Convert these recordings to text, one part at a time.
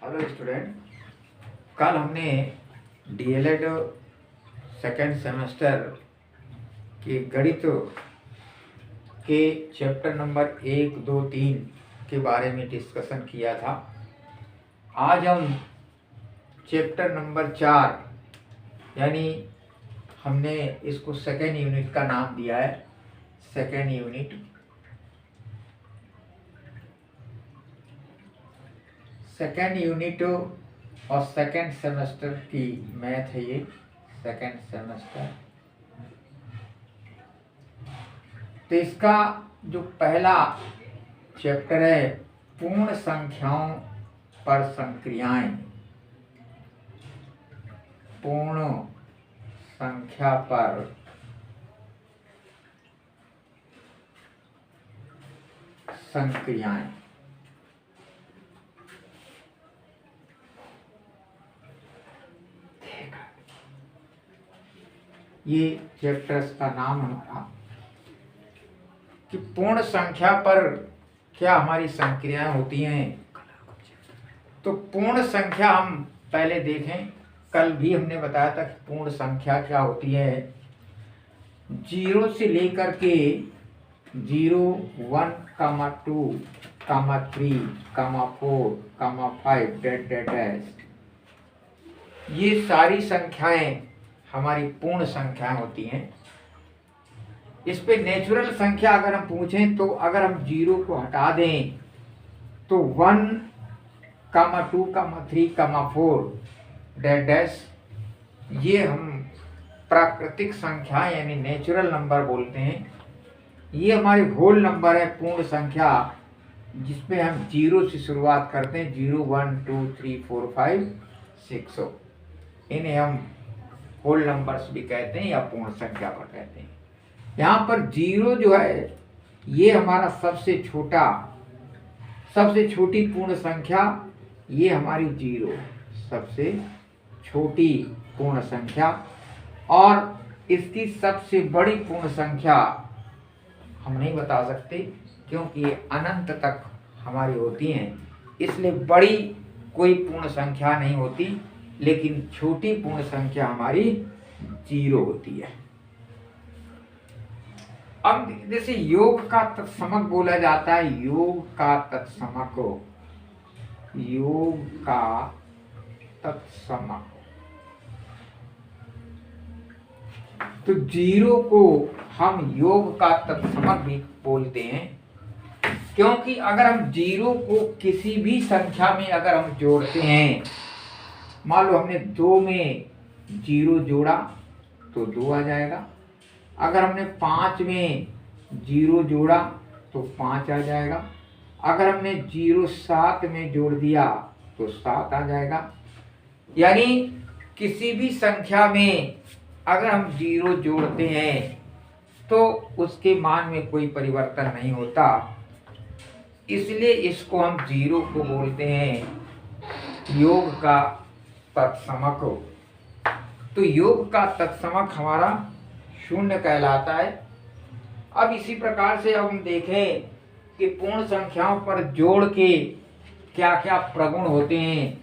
Hello student, कल हमने DElEd second semester के गणित के चैप्टर नंबर 1, 2, 3 के बारे में डिस्कशन किया था। आज हम चैप्टर नंबर 4 यानी हमने इसको सेकेंड यूनिट का नाम दिया है। सेकेंड यूनिट और सेकेंड सेमेस्टर की मैथ है ये। सेकेंड सेमेस्टर तो इसका जो पहला चैप्टर है पूर्ण संख्याओं पर संक्रियाएं। पूर्ण संख्या पर संक्रियाएं। ये चैप्टर्स का नाम हमारा कि पूर्ण संख्या पर क्या हमारी संक्रियाएं होती हैं। तो पूर्ण संख्या हम पहले देखें। कल भी हमने बताया था कि पूर्ण संख्या क्या होती है। 0 से लेकर के 0, 1, 2, 3, 4, 5 डैश ये सारी संख्याएं हमारी पूर्ण संख्याएं होती हैं। इस पे नेचुरल संख्या अगर हम पूछें तो अगर हम 0 को हटा दें तो 1, 2, 3, 4 डैश ये हम प्राकृतिक संख्या यानी नेचुरल नंबर बोलते हैं। ये हमारी होल नंबर है पूर्ण संख्या, जिसपे हम 0 से शुरुआत करते हैं। 0, 1, 2, 3, 4, 5, 6 इन्हें हम होल नंबर्स भी कहते हैं या पूर्ण संख्या पर कहते हैं। यहाँ पर 0 जो है ये हमारा सबसे छोटी पूर्ण संख्या। ये हमारी 0 सबसे छोटी पूर्ण संख्या, और इसकी सबसे बड़ी पूर्ण संख्या हम नहीं बता सकते क्योंकि ये अनंत तक हमारी होती हैं, इसलिए बड़ी कोई पूर्ण संख्या नहीं होती, लेकिन छोटी पूर्ण संख्या हमारी 0 होती है। अब जैसे योग का तत्समक बोला जाता है, योग का तत्समक तो 0 को हम योग का तत्समक भी बोलते हैं, क्योंकि अगर हम 0 को किसी भी संख्या में अगर हम जोड़ते हैं, मान लो हमने 2 में 0 जोड़ा तो 2 आ जाएगा। अगर हमने 5 में 0 जोड़ा तो 5 आ जाएगा। अगर हमने 0 7 में जोड़ दिया तो 7 आ जाएगा। यानी किसी भी संख्या में अगर हम 0 जोड़ते हैं तो उसके मान में कोई परिवर्तन नहीं होता, इसलिए इसको हम 0 को बोलते हैं योग का तत्समक। तो योग का तत्समक हमारा 0 कहलाता है। अब इसी प्रकार से अब हम देखें कि पूर्ण संख्याओं पर जोड़ के क्या क्या प्रगुण होते हैं,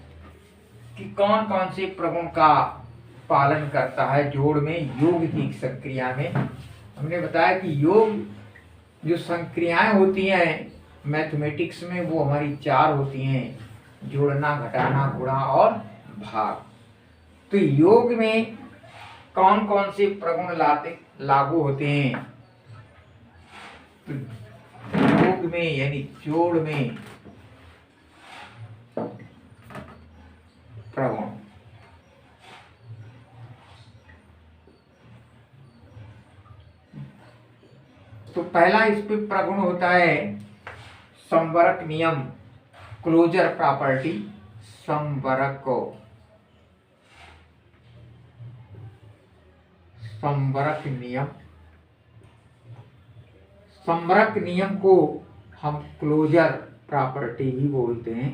कि कौन कौन से प्रगुण का पालन करता है जोड़ में। योग की संक्रिया में हमने बताया कि योग जो संक्रियाएं होती हैं मैथमेटिक्स में वो हमारी 4 होती हैं: जोड़ना, घटाना, गुणा और भाग। तो योग में कौन कौन से प्रगुण लागू होते हैं। तो योग में यानी जोड़ में प्रगुण, तो पहला इस पे प्रगुण होता है संवरक नियम, क्लोजर प्रॉपर्टी। संवरक नियम को हम क्लोजर प्रॉपर्टी भी बोलते हैं।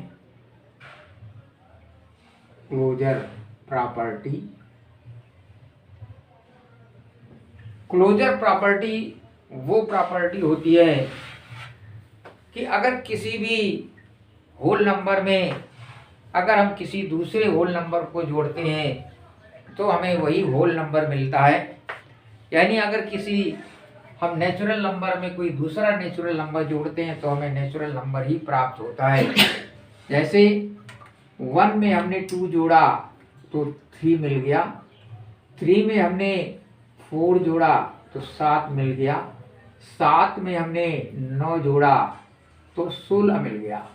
क्लोजर प्रॉपर्टी वो प्रॉपर्टी होती है कि अगर किसी भी होल नंबर में अगर हम किसी दूसरे होल नंबर को जोड़ते हैं तो हमें वही होल नंबर मिलता है। यानी अगर किसी हम नेचुरल नंबर में कोई दूसरा नेचुरल नंबर जोड़ते हैं तो हमें नेचुरल नंबर ही प्राप्त होता है। जैसे 1 में हमने 2 जोड़ा तो 3 मिल गया, 3 में हमने 4 जोड़ा तो 7 मिल गया, 7 में हमने 9 जोड़ा तो 16 मिल गया।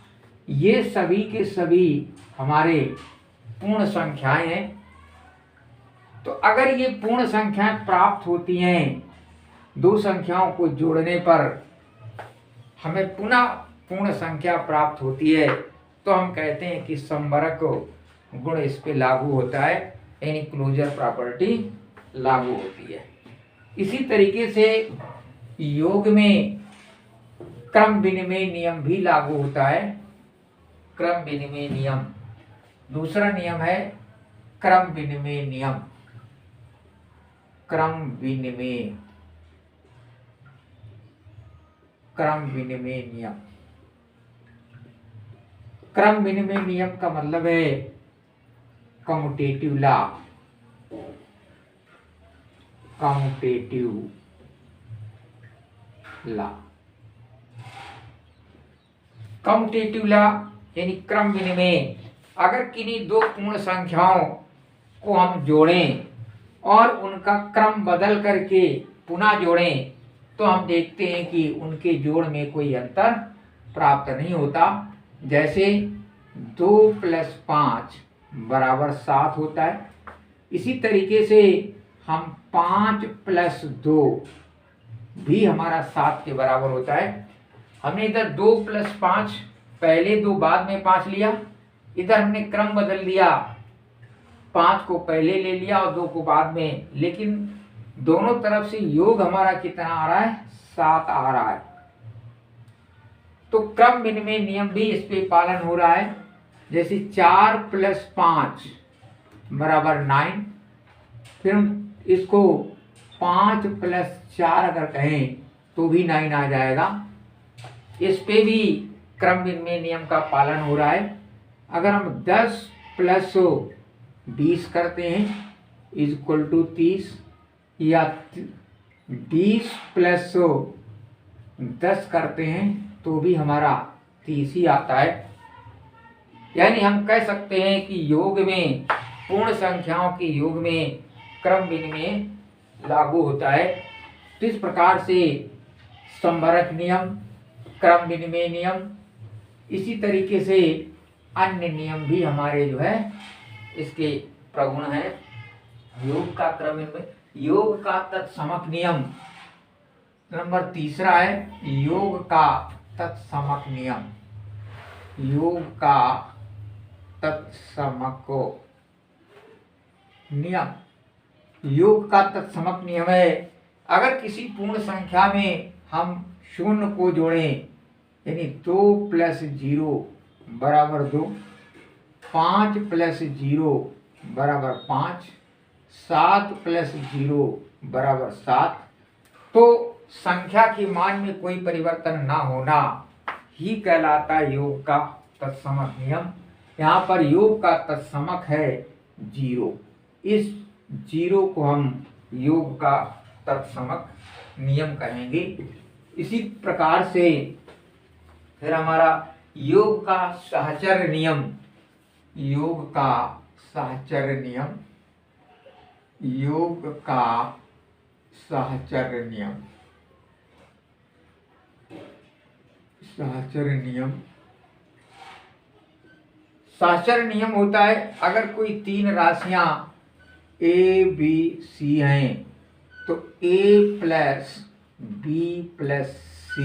ये सभी के सभी हमारे पूर्ण संख्याएं हैं। तो अगर ये पूर्ण संख्याएं प्राप्त होती हैं, दो संख्याओं को जोड़ने पर हमें पुनः पूर्ण संख्या प्राप्त होती है, तो हम कहते हैं कि समवर्ग गुण इस पे लागू होता है, यानी क्लोजर प्रॉपर्टी लागू होती है। इसी तरीके से योग में क्रम विनिमय नियम भी लागू होता है। क्रम विनिमय नियम, दूसरा नियम है क्रम विनिमय नियम। क्रम विनिमय नियम, क्रम विनिमय नियम का मतलब है commutative law. Commutative law, commutative law यानी क्रम विनिमय। अगर किन्हीं दो पूर्ण संख्याओं को हम जोड़ें और उनका क्रम बदल करके पुनः जोड़ें तो हम देखते हैं कि उनके जोड़ में कोई अंतर प्राप्त नहीं होता। जैसे 2 + 5 = 7 होता है। इसी तरीके से हम 5 + 2 भी हमारा 7 के बराबर होता है। हमने इधर 2 + 5 पहले 2 बाद में 5 लिया, इधर हमने क्रम बदल दिया, 5 को पहले ले लिया और 2 को बाद में, लेकिन दोनों तरफ से योग हमारा कितना आ रहा है? 7 आ रहा है। तो क्रम विनिमय नियम भी इस पे पालन हो रहा है। जैसे 4 + 5 = 9, फिर हम इसको 5 + 4 अगर कहें तो भी 9 आ जाएगा। इस पे भी क्रम विनिमय नियम का पालन हो रहा है। अगर हम 10 + 20 करते हैं = 30, या 20 + 10 करते हैं तो भी हमारा 30 ही आता है। यानी हम कह सकते हैं कि योग में, पूर्ण संख्याओं के योग में क्रम विनिमय लागू होता है। तो इस प्रकार से समवर्ग नियम, क्रम विनिमय नियम, इसी तरीके से अन्य नियम भी हमारे जो है इसके प्रगुण है। योग का क्रम विनिमय, योग का तत्समक नियम नंबर 3 है योग का तत्समक नियम। योग का तत्समक नियम, योग का तत्समक नियम है, अगर किसी पूर्ण संख्या में हम 0 को जोड़ें, यानी 2 + 0 = 2, 5 + 0 = 5, 7 + 0 = 7, तो संख्या के मान में कोई परिवर्तन ना होना ही कहलाता है योग का तत्समक नियम। यहाँ पर योग का तत्समक है 0। इस 0 को हम योग का तत्समक नियम कहेंगे। इसी प्रकार से फिर हमारा योग का सहचर्य नियम, योग का सहचर्य नियम, योग का सहचर्य नियम, सहचर्य नियम, सहचर्य नियम होता है अगर कोई 3 राशियां A, B, C हैं तो A + B + C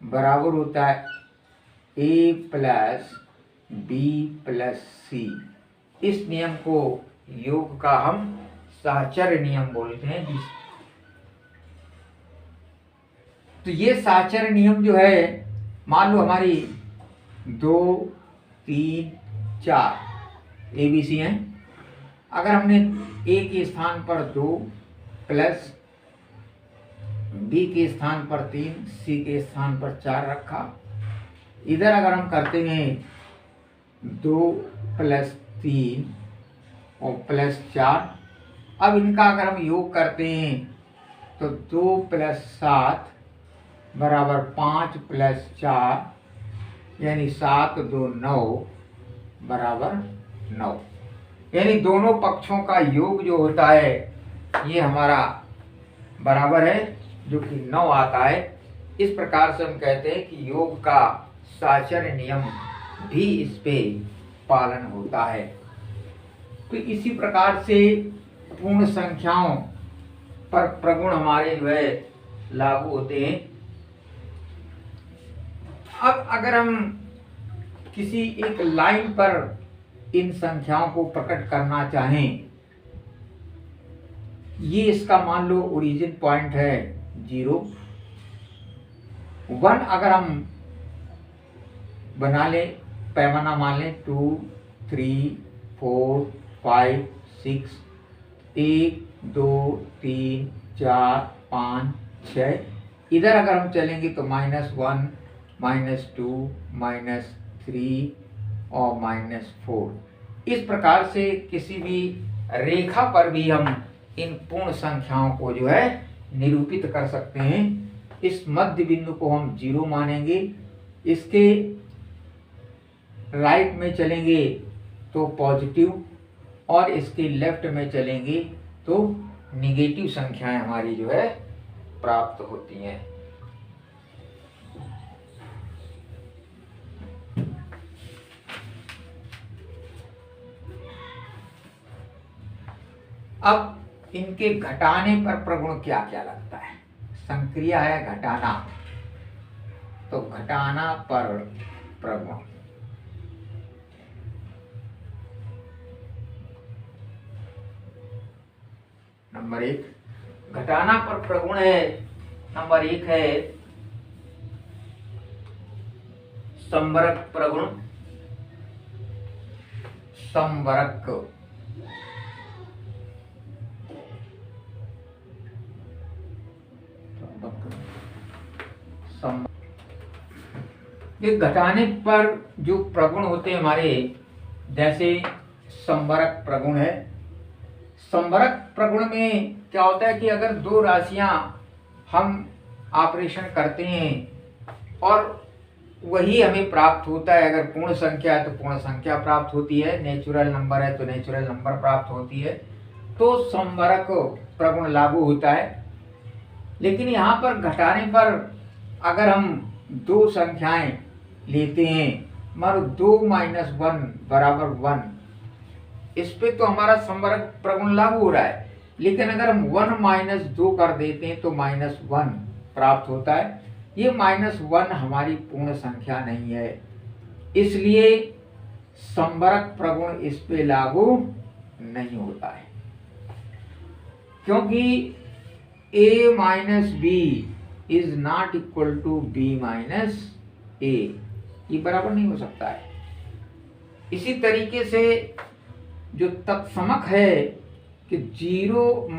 बराबर होता है A + B + C। इस नियम को योग का हम सहचर्य नियम बोलते हैं। तो ये सहचर्य नियम जो है, मान लो हमारी 2, 3, 4 ABC हैं। अगर हमने A के स्थान पर 2 प्लस B के स्थान पर 3, C के स्थान पर 4 रखा, इधर अगर हम करते हैं 2 प्लस 3 और प्लस 4। अब इनका अगर हम योग करते हैं तो 2 प्लस 7 बराबर 5 प्लस 4 यानी 7 2 9 बराबर 9। यानी दोनों पक्षों का योग जो होता है ये हमारा बराबर है, जो कि 9 आता है। इस प्रकार से हम कहते हैं कि योग का साचर्य नियम भी इस पे पालन होता है। तो इसी प्रकार से पूर्ण संख्याओं पर प्रगुण हमारे जो है लागू होते हैं। अब अगर हम किसी एक लाइन पर इन संख्याओं को प्रकट करना चाहें, ये इसका मान लो ओरिजिन पॉइंट है 0, 1 अगर हम बना लें, पैमाना मान लें 2 3 4 5 6, 1 2 3 4 5 6। इधर अगर हम चलेंगे तो -1 -2 -3 और -4। इस प्रकार से किसी भी रेखा पर भी हम इन पूर्ण संख्याओं को जो है निरूपित कर सकते हैं। इस मध्य बिंदु को हम 0 मानेंगे, इसके राइट में चलेंगे तो पॉजिटिव और इसके लेफ्ट में चलेंगे तो निगेटिव संख्याएं हमारी जो है प्राप्त होती हैं। अब इनके घटाने पर प्रगुण क्या क्या लगता है। संक्रिया है घटाना, तो घटाना पर प्रगुण नंबर 1। घटाना पर प्रगुण है नंबर 1 है संवरक प्रगुण। संवरक ये घटाने पर जो प्रगुण होते हैं हमारे, जैसे संवरक प्रगुण है। संवरक प्रगुण में क्या होता है कि अगर दो राशियां हम ऑपरेशन करते हैं और वही हमें प्राप्त होता है, अगर पूर्ण संख्या है तो पूर्ण संख्या प्राप्त होती है, नेचुरल नंबर है तो नेचुरल नंबर प्राप्त होती है, तो संवरक प्रगुण लागू होता है। लेकिन यहाँ पर घटाने पर अगर हम दो संख्याएं लेते हैं, मानो 2 - 1 बराबर 1, इस पे तो हमारा संवरक प्रगुण लागू हो रहा है। लेकिन अगर हम 1 - 2 कर देते हैं तो -1 प्राप्त होता है। ये -1 हमारी पूर्ण संख्या नहीं है, इसलिए संवरक प्रगुण इस पे लागू नहीं होता है, क्योंकि a - b is not equal to b - a, ये बराबर नहीं हो सकता है। इसी तरीके से जो तत्समक है कि 0 -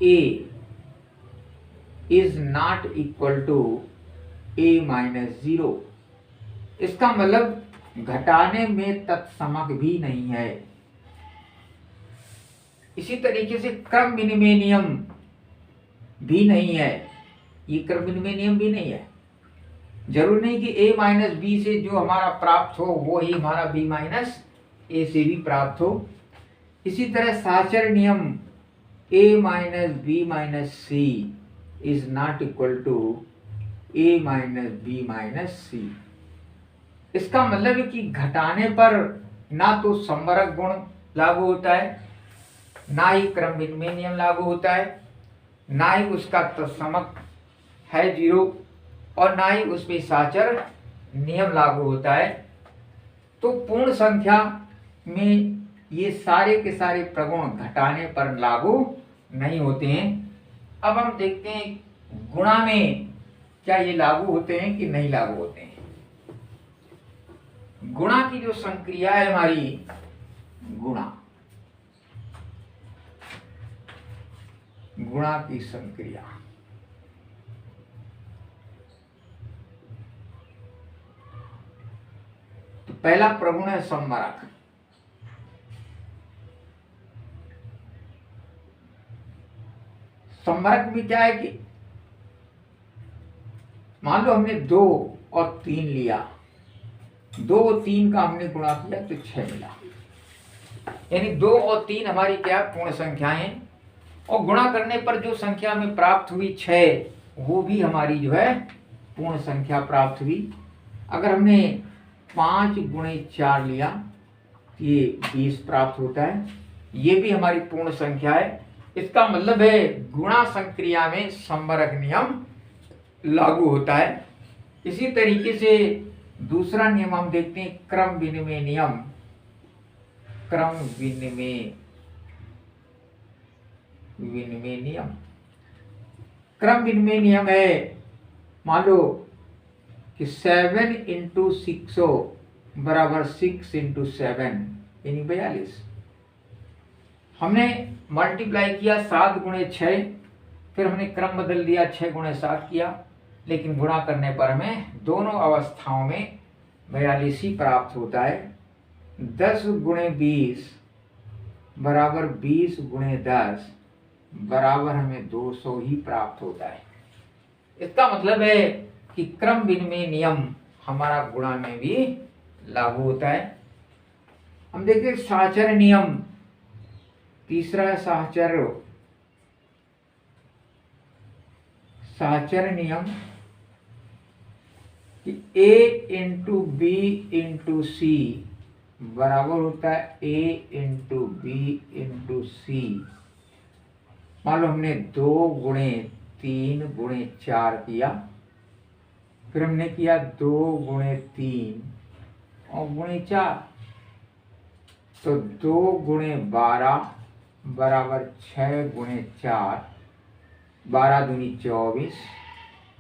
a is not equal to a - 0, इसका मतलब घटाने में तत्समक भी नहीं है। इसी तरीके से क्रम विनिमय नियम भी नहीं है, ये क्रम विनिमय नियम भी नहीं है। जरूर नहीं कि a - b से जो हमारा प्राप्त हो वो ही हमारा b - a से भी प्राप्त हो। इसी तरह साचर नियम a - b - c is not equal to a - b - c। इसका मतलब है कि घटाने पर ना तो संवरक गुण लागू होता है, ना ही क्रम विनिमय नियम लागू होता है, ना ही उसका तत्समक है 0, और ना ही उसमें साचर नियम लागू होता है। तो पूर्ण संख्या में ये सारे के सारे प्रगुण घटाने पर लागू नहीं होते हैं। अब हम देखते हैं गुणा में क्या ये लागू होते हैं कि नहीं लागू होते हैं। गुणा की जो संक्रिया है हमारी, गुणा की संक्रिया, तो पहला प्रगुण है संवरक। संवर्ग में क्या है कि मान लो हमने 2 और 3 लिया, 2 और 3 का हमने गुणा किया तो 6 मिला, यानी 2 और 3 हमारी क्या पूर्ण संख्याएं, और गुणा करने पर जो संख्या में प्राप्त हुई 6, वो भी हमारी जो है पूर्ण संख्या प्राप्त हुई। अगर हमने 5 गुणे 4 लिया, ये 20 प्राप्त होता है, ये भी हमारी पूर्ण संख्या है। इसका मतलब है गुणा संक्रिया में संवर्ग नियम लागू होता है। इसी तरीके से दूसरा नियम हम देखते हैं, क्रम विनिमय नियम। क्रम विनिमय नियम, क्रम विनिमय नियम है, मान लो कि 7 × 6 बराबर 6 × 7 यानी 42। हमने मल्टीप्लाई किया 7 गुणे 6, फिर हमने क्रम बदल दिया 6 गुणे 7 किया, लेकिन गुणा करने पर हमें दोनों अवस्थाओं में 42 ही प्राप्त होता है। 10 गुणे 20 बराबर 20 गुणे 10 बराबर हमें 200 ही प्राप्त होता है। इसका मतलब है कि क्रम विनिमय नियम हमारा गुणा में भी लागू होता है। हम देखते हैं साहचर्य नियम, तीसरा है साहचर्य नियम कि A × B × C बराबर होता है A × B × C। मान लो हमने 2 गुणे 3 गुणे 4 किया, फिर हमने किया 2 गुणे 3 और गुणे 4, तो 2 गुणे 12 बराबर 6 गुणे 4, 12 दूनी 24,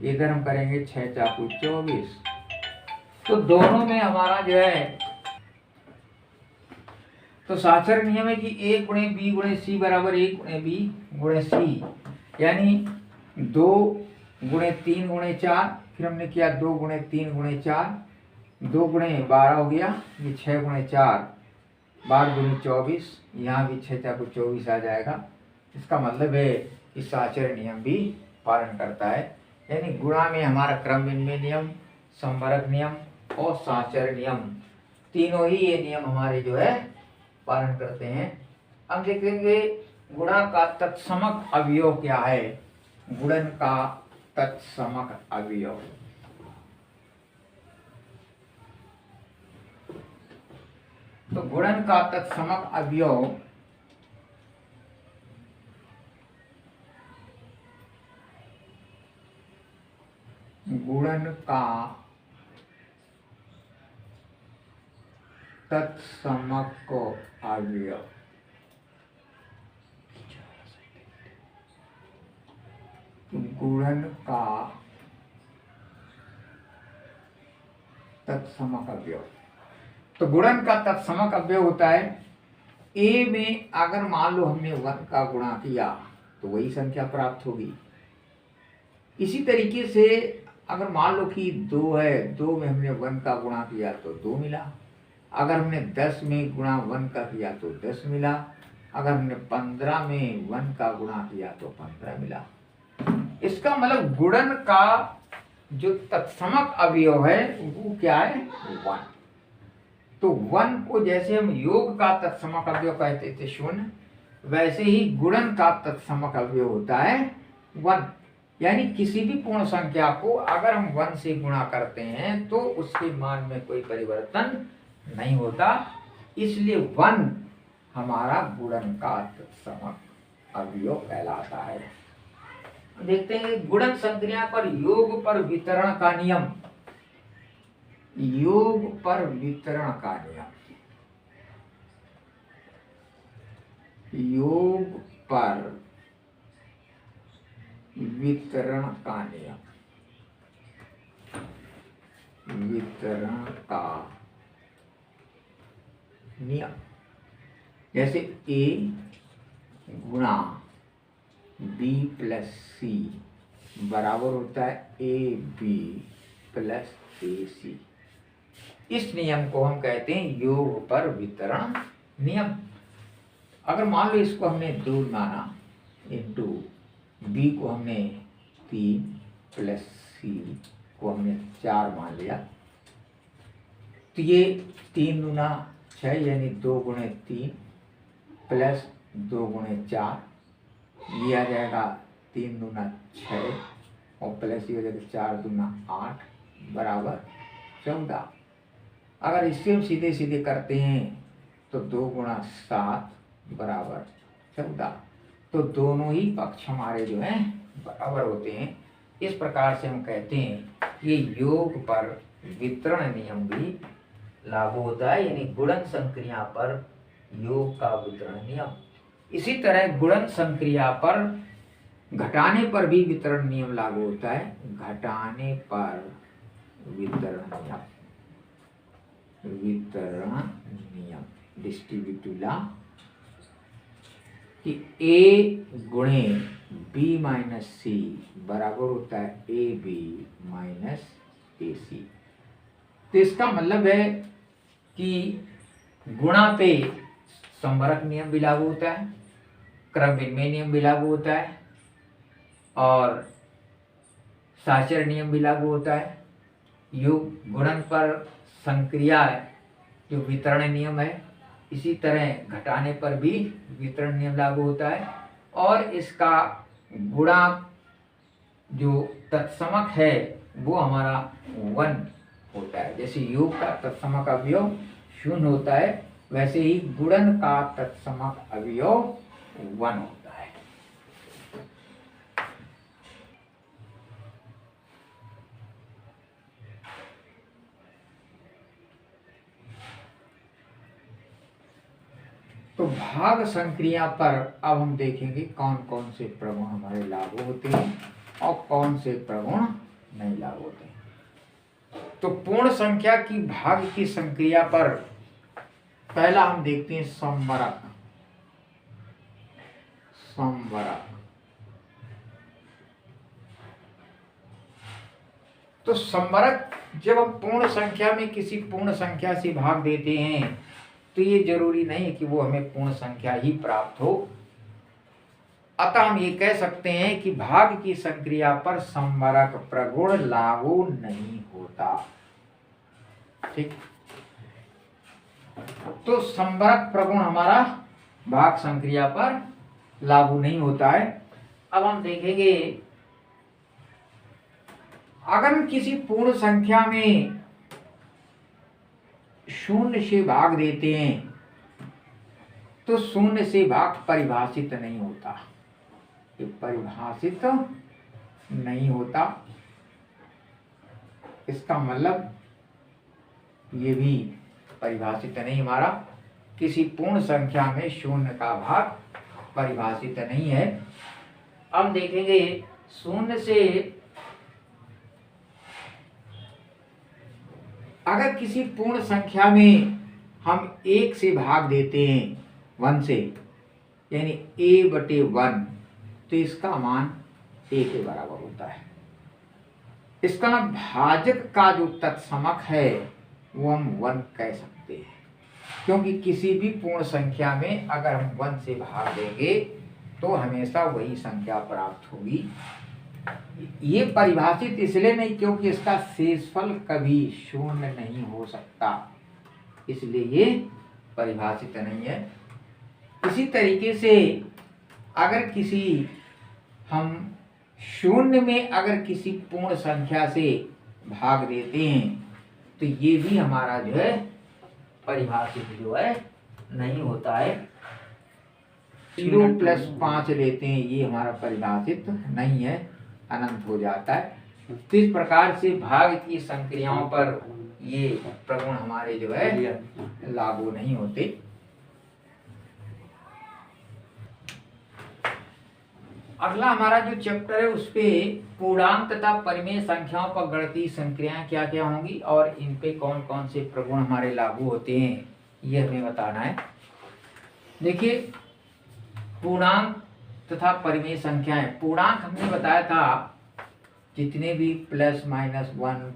इधर हम करेंगे 6 चाकू 24। तो दोनों में हमारा जो है, तो साहचर्य नियम है कि A गुणे B गुणे C बराबर A गुणे B गुणे C, यानी 2 गुणे 3 गुणे 4, फिर हमने किया 2 गुणे 3 गुणे 4, 2 गुणे 12 हो गया, ये 6 गुणे 4, 12 दूनी 24, यहाँ भी 6 चाकू 24 आ जाएगा। इसका मतलब है कि साहचर्य नियम भी पालन करता है, यानी गुणा में हमारा क्रम विनिमय नियम, संवर्ग नियम और साहचर्य नियम, तीनों ही ये नियम हमारे जो है पालन करते हैं। अब देखेंगे गुणा का तत्समक अवयव क्या है। गुणन का तत्समक अवयव, तो गुणन का तत्समक अवयव गुणन का तत्समक अवयव गुणन का तत्समक अवयव, तो गुणन का तत्समक अवयव होता है A में अगर मान लो हमने 1 का गुणा किया तो वही संख्या प्राप्त होगी। इसी तरीके से अगर मान लो कि 2 है, 2 में हमने 1 का गुणा किया तो 2 मिला, अगर हमने 10 में गुणा 1 का किया तो 10 मिला, अगर हमने 15 में 1 का गुणा किया तो 15 मिला। इसका मतलब गुणन का जो तत्समक अवयव है वो क्या है, 1। तो 1 को जैसे हम योग का तत्समक अवयव कहते थे 0, वैसे ही गुणन का तत्समक अवयव होता है 1। यानी किसी भी पूर्ण संख्या को अगर हम 1 से गुणा करते हैं तो उसके मान में कोई परिवर्तन नहीं होता, इसलिए 1 हमारा गुणन का तत्समक अवयव कहलाता है। देखते हैं गुणन संक्रिया पर योग पर वितरण का नियम। योग पर वितरण का नियम, योग पर वितरण का नियम, वितरण का नियम, जैसे A गुणा B प्लस C बराबर होता है AB प्लस AC। इस नियम को हम कहते हैं योग पर वितरण नियम। अगर मान लो इसको हमने 2 माना इंटू बी को हमने 3 प्लस सी को हमने 4 मान लिया। तो ये 3 दूना 6 यानी 2 गुणे 3 प्लस 2 गुणे 4, ये आ जाएगा 3 दूना 6 और प्लस ये हो जाएगा 4 दूना 8 बराबर 14। अगर इससे हम सीधे सीधे करते हैं तो 2 गुणा 7 बराबर 14। तो दोनों ही पक्ष हमारे जो हैं बराबर होते हैं। इस प्रकार से हम कहते हैं ये योग पर वितरण नियम भी लागू होता है, यानी गुणन संक्रिया पर योग का वितरण नियम। इसी तरह गुणन संक्रिया पर घटाने पर भी वितरण नियम लागू होता है। घटाने पर वितरण नियम डिस्ट्रीब्यूटिव लॉ कि A गुणे B माइनस सी बराबर होता है AB माइनस AC। तो इसका मतलब है कि गुणा पे संवरक नियम भी लागू होता है, क्रम विनिमय नियम भी लागू होता है और साचर नियम भी लागू होता है। योग गुणन पर संक्रिया जो वितरण नियम है, इसी तरह घटाने पर भी वितरण नियम लागू होता है और इसका गुणांक जो तत्समक है वो हमारा 1 होता है। जैसे योग का तत्समक अवयव 0 होता है, वैसे ही गुणन का तत्समक अवयव 1 होता है। तो भाग संक्रिया पर अब हम देखेंगे कौन कौन से प्रगुण हमारे लागू होते हैं और कौन से प्रगुण नहीं लागू होते हैं। तो पूर्ण संख्या की भाग की संक्रिया पर पहला हम देखते हैं संवरक। तो संवरक जब हम पूर्ण संख्या में किसी पूर्ण संख्या से भाग देते हैं तो ये जरूरी नहीं है कि वो हमें पूर्ण संख्या ही प्राप्त हो। अतः हम ये कह सकते हैं कि भाग की संक्रिया पर संवरक प्रगुण लागू नहीं होता। ठीक, तो संवरक प्रगुण हमारा भाग संक्रिया पर लागू नहीं होता है। अब हम देखेंगे अगर हम किसी पूर्ण संख्या में 0 से भाग देते हैं तो 0 से भाग परिभाषित नहीं होता। ये परिभाषित नहीं होता, इसका मतलब ये भी परिभाषित नहीं। हमारा किसी पूर्ण संख्या में 0 का भाग परिभाषित नहीं है। अब देखेंगे 0 से अगर किसी पूर्ण संख्या में हम 1 से भाग देते हैं 1 से, यानी a/1, तो इसका मान a के बराबर होता है। इसका भाजक का जो तत्समक है वो हम 1 कह सकते हैं, क्योंकि किसी भी पूर्ण संख्या में अगर हम 1 से भाग देंगे तो हमेशा वही संख्या प्राप्त होगी। ये परिभाषित इसलिए नहीं क्योंकि इसका शेषफल कभी 0 नहीं हो सकता, इसलिए ये परिभाषित नहीं है। इसी तरीके से अगर किसी हम 0 में अगर किसी पूर्ण संख्या से भाग देते हैं तो ये भी हमारा जो है परिभाषित जो है नहीं होता है। 0 + 5 लेते हैं, ये हमारा परिभाषित नहीं है, अनंत हो जाता है। तो इस प्रकार से भाग की संक्रियाओं पर ये प्रगुण हमारे जो है लागू नहीं होते। अगला हमारा जो चैप्टर है उस पे पूर्णांक तथा परिमेय संख्याओं पर गणितीय संक्रियाएं क्या क्या होंगी और इन पे कौन कौन से प्रगुण हमारे लागू होते हैं, ये हमें बताना है। देखिए, पूर्णांक तथा परिमेय संख्याएं। पूर्णांक हमने बताया था जितने भी +-1,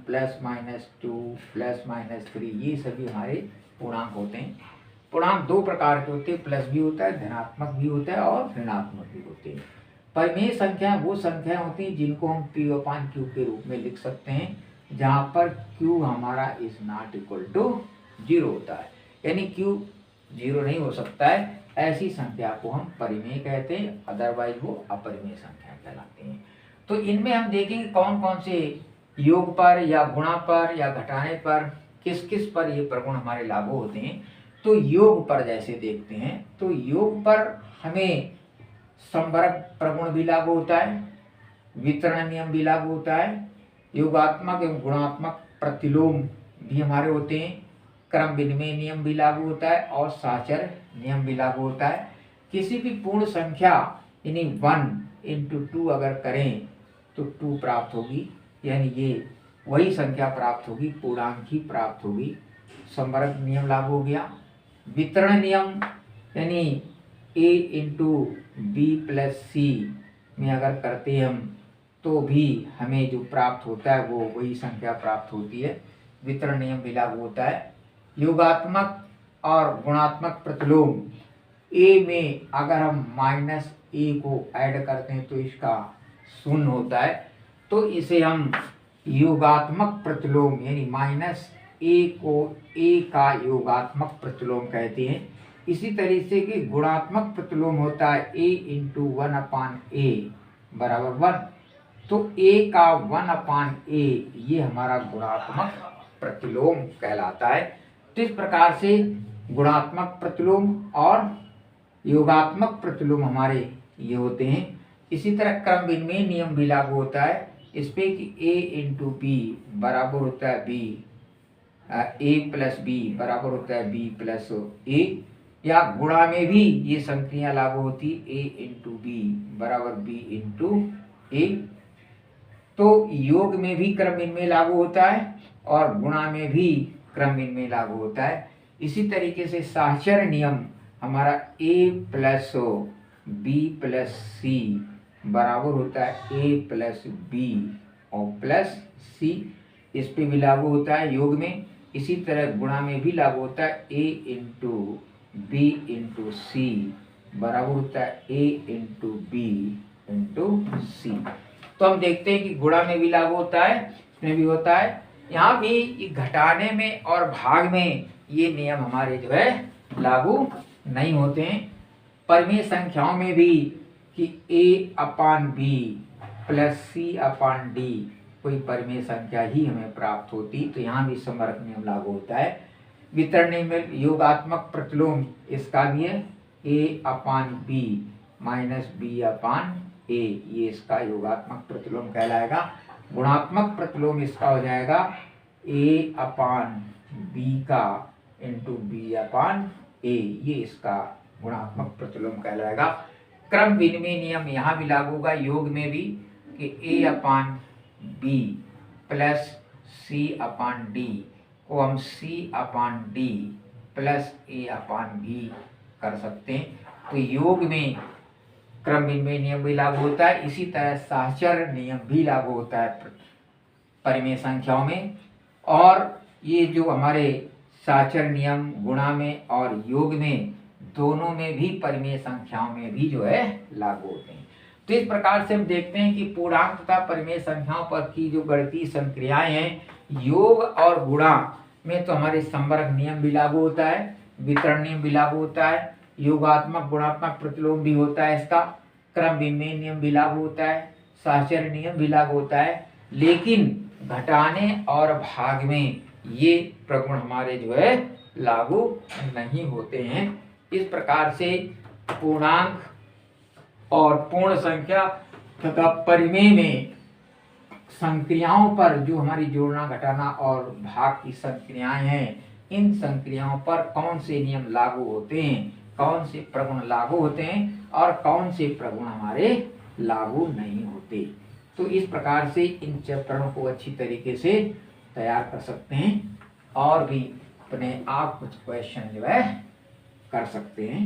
+-2, +-3, ये सभी हमारे पूर्णांक होते हैं। पूर्णांक 2 प्रकार के होते हैं, प्लस भी होता है, धनात्मक भी होता है और ऋणात्मक भी होते हैं। परिमेय संख्या वो संख्या होती है जिनको हम P/Q के रूप में लिख सकते हैं, जहाँ पर Q हमारा इज नॉट इक्वल टू 0 होता है, यानी Q 0 नहीं हो सकता है। ऐसी संख्या को हम परिमेय कहते हैं, अदरवाइज वो अपरिमेय संख्या कहलाते हैं। तो इनमें हम देखेंगे कौन कौन से योग पर या गुणा पर या घटाने पर किस किस पर ये प्रगुण हमारे लागू होते हैं। तो योग पर जैसे देखते हैं, तो योग पर हमें संवर्ग प्रगुण भी लागू होता है, वितरण नियम भी लागू होता है, योगात्मक एवं गुणात्मक प्रतिलोम भी हमारे होते हैं, क्रम विनिमय नियम भी लागू होता है और साचर नियम भी लागू होता है। किसी भी पूर्ण संख्या यानी 1 × 2 अगर करें तो 2 प्राप्त होगी, यानी ये वही संख्या प्राप्त होगी, पूर्णांक ही प्राप्त होगी। संवर्ग नियम लागू हो गया। वितरण नियम यानी A × B + C में अगर करते हम तो भी हमें जो प्राप्त होता है वो वही संख्या प्राप्त होती है, वितरण नियम भी लागू होता है। योगात्मक और गुणात्मक प्रतिलोम A में अगर हम -A को ऐड करते हैं तो इसका 0 होता है, तो इसे हम योगात्मक प्रतिलोम यानी -A को A का योगात्मक प्रतिलोम कहते हैं। इसी तरीके से कि गुणात्मक प्रतिलोम होता है A × 1/A = 1, तो A का 1/A ये हमारा गुणात्मक प्रतिलोम कहलाता है। तो इस प्रकार से गुणात्मक प्रतिलोम और योगात्मक प्रतिलोम हमारे ये होते हैं। इसी तरह क्रम विनिमय नियम भी लागू होता है इस पे कि A × B बराबर होता है B, A + B बराबर होता है B + A, या गुणा में भी ये संक्रिया लागू होती A × B बराबर B × A। तो योग में भी क्रम विनिमय लागू होता है और गुणा में भी क्रम विनिमय लागू होता है। इसी तरीके से साचर नियम हमारा A + B + C बराबर होता है A + B और +C, इस पे भी लागू होता है योग में। इसी तरह गुणा में भी लागू होता है A × B × C बराबर होता है A × B × C। तो हम देखते हैं कि गुणा में भी लागू होता है, इसमें भी होता है। यहाँ भी घटाने में और भाग में ये नियम हमारे जो है लागू नहीं होते हैं। परिमेय संख्याओं में भी कि A/B + C/D कोई परिमेय संख्या ही हमें प्राप्त होती, तो यहाँ भी संवर्ग नियम लागू होता है। वितरण नियम में योगात्मक प्रतिलोम इसका भी है A/B - B/A, ये इसका योगात्मक प्रतिलोम कहलाएगा। गुणात्मक प्रतिलोम इसका हो जाएगा A/B × B/A, ये इसका गुणात्मक प्रतिलोम कहलाएगा। क्रम विनिमय नियम यहाँ भी लागू होगा योग में भी कि A/B + C/D को हम C/D + A/B कर सकते हैं, तो योग में क्रम विनिमय नियम भी लागू होता है। इसी तरह साचर नियम भी लागू होता है परिमेय संख्याओं में, और ये जो हमारे साचर नियम गुणा में और योग में दोनों में भी परिमेय संख्याओं में भी जो है लागू होते हैं। तो इस प्रकार से हम देखते हैं कि पूर्णांक तथा परिमेय संख्याओं पर की जो गणितीय संक्रियाएं हैं, योग और गुणा में तो हमारे संवर्ग नियम भी लागू होता है, वितरण नियम भी लागू होता है, योगात्मक गुणात्मक प्रतिलोम भी होता है, इसका क्रम विनिमय नियम भी लागू होता है, साचर नियम भी लागू होता है। लेकिन घटाने और भाग में ये प्रगुण हमारे जो है लागू नहीं होते हैं। इस प्रकार से पूर्णांक और पूर्ण संख्या तथा परिमेय में संक्रियाओं पर जो हमारी जोड़ना घटाना और भाग की संक्रियाएं हैं, इन संक्रियाओं पर कौन से नियम लागू होते हैं, कौन से प्रगुण लागू होते हैं और कौन से प्रगुण हमारे लागू नहीं होते। तो इस प्रकार से इन चैप्टरों को अच्छी तरीके से तैयार कर सकते हैं और भी अपने आप कुछ क्वेश्चन जो है कर सकते हैं।